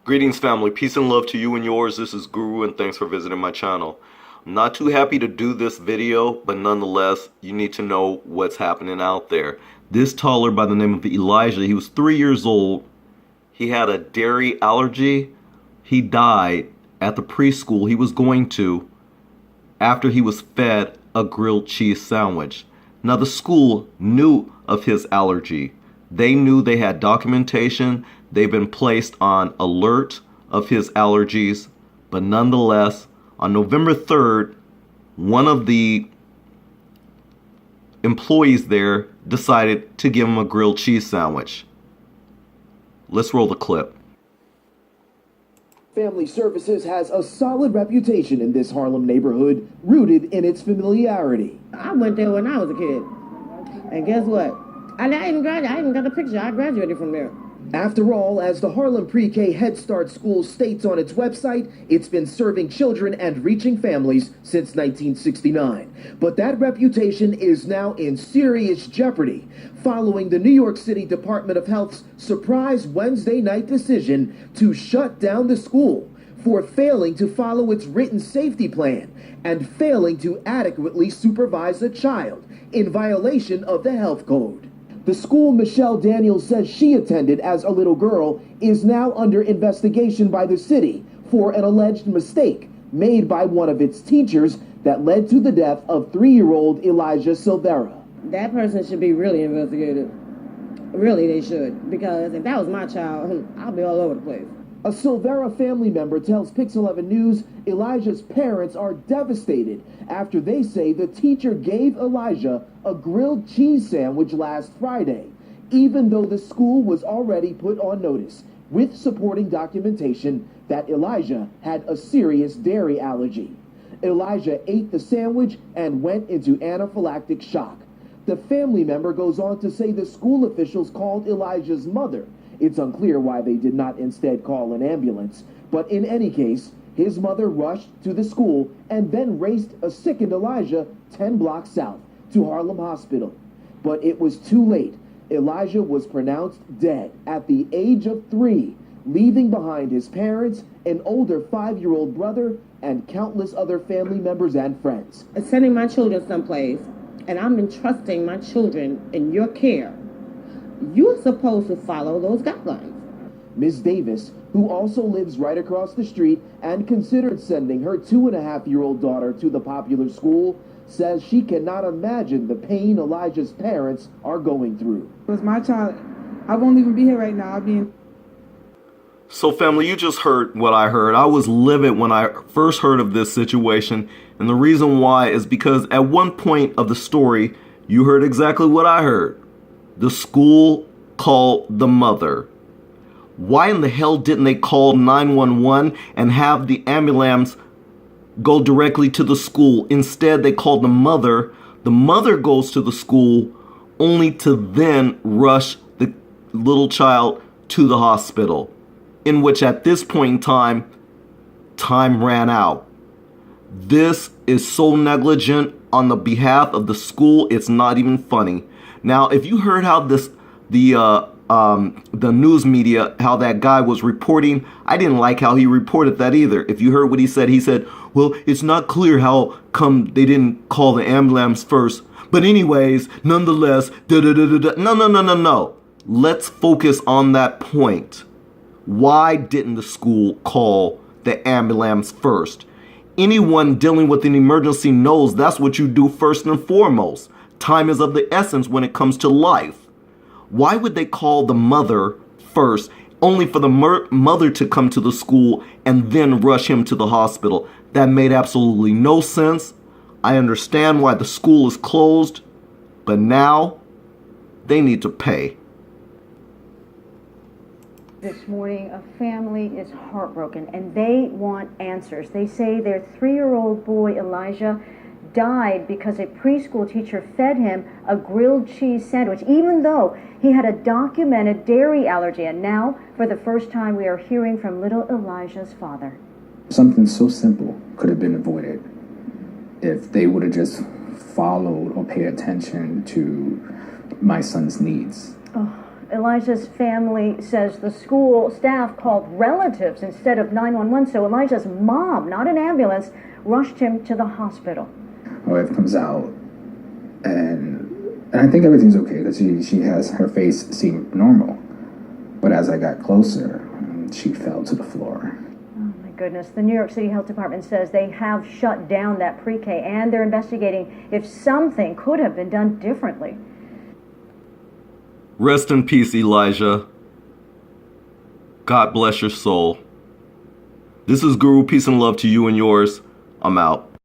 Greetings, family. Peace and love to you and yours. This is Guru, and thanks for visiting my channel. I'm not too happy to do this video, but nonetheless, you need to know what's happening out there. This toddler by the name of Elijah, he was 3 years old. He had a dairy allergy. He died at the preschool he was going to after he was fed a grilled cheese sandwich. Now, the school knew of his allergy. They knew, they had documentation. They've been placed on alert of his allergies. But nonetheless, on November 3rd, one of the employees there decided to give him a grilled cheese sandwich. Let's roll the clip. Family Services has a solid reputation in this Harlem neighborhood, rooted in its familiarity. I went there when I was a kid. And guess what? I even got a picture. I graduated from there. After all, as the Harlem Pre-K Head Start School states on its website, it's been serving children and reaching families since 1969. But that reputation is now in serious jeopardy following the New York City Department of Health's surprise Wednesday night decision to shut down the school for failing to follow its written safety plan and failing to adequately supervise a child in violation of the health code. The school Michelle Daniels says she attended as a little girl is now under investigation by the city for an alleged mistake made by one of its teachers that led to the death of 3-year-old Elijah Silvera. That person should be really investigated. Really, they should. Because if that was my child, I'll be all over the place. A Silvera family member tells Pix 11 News Elijah's parents are devastated after they say the teacher gave Elijah a grilled cheese sandwich last Friday, even though the school was already put on notice with supporting documentation that Elijah had a serious dairy allergy. Elijah ate the sandwich and went into anaphylactic shock. The family member goes on to say the school officials called Elijah's mother. It's unclear why they did not instead call an ambulance, but in any case, his mother rushed to the school and then raced a sickened Elijah 10 blocks south to Harlem Hospital. But it was too late. Elijah was pronounced dead at the age of 3, leaving behind his parents, an older 5-year-old brother, and countless other family members and friends. Sending my children someplace, and I'm entrusting my children in your care. You're supposed to follow those guidelines. Ms. Davis, who also lives right across the street and considered sending her 2.5-year-old daughter to the popular school, says she cannot imagine the pain Elijah's parents are going through. It was my child. I won't even be here right now. I'll be in. So family, you just heard what I heard. I was livid when I first heard of this situation. And the reason why is because at one point of the story, you heard exactly what I heard. The school called the mother. Why in the hell didn't they call 911 and have the ambulance go directly to the school? Instead, they called the mother. The mother goes to the school only to then rush the little child to the hospital, in which at this point in time ran out. This is so negligent on the behalf of the school, it's not even funny. Now, if you heard how the news media, how that guy was reporting, I didn't like how he reported that either. If you heard what he said, well, it's not clear how come they didn't call the ambulance first. But anyways, nonetheless, No. Let's focus on that point. Why didn't the school call the ambulance first? Anyone dealing with an emergency knows that's what you do first and foremost. Time is of the essence when it comes to life. Why would they call the mother first, only for the mother to come to the school and then rush him to the hospital? That made absolutely no sense. I understand why the school is closed, but now they need to pay. This morning, a family is heartbroken and they want answers. They say their 3-year-old boy, Elijah, died because a preschool teacher fed him a grilled cheese sandwich, even though he had a documented dairy allergy. And now, for the first time, we are hearing from little Elijah's father. Something so simple could have been avoided if they would have just followed or paid attention to my son's needs. Oh, Elijah's family says the school staff called relatives instead of 911, so Elijah's mom, not an ambulance, rushed him to the hospital. My wife comes out, and I think everything's okay because she has her face seemed normal. But as I got closer, she fell to the floor. Oh my goodness. The New York City Health Department says they have shut down that pre-K and they're investigating if something could have been done differently. Rest in peace, Elijah. God bless your soul. This is Guru. Peace and love to you and yours. I'm out.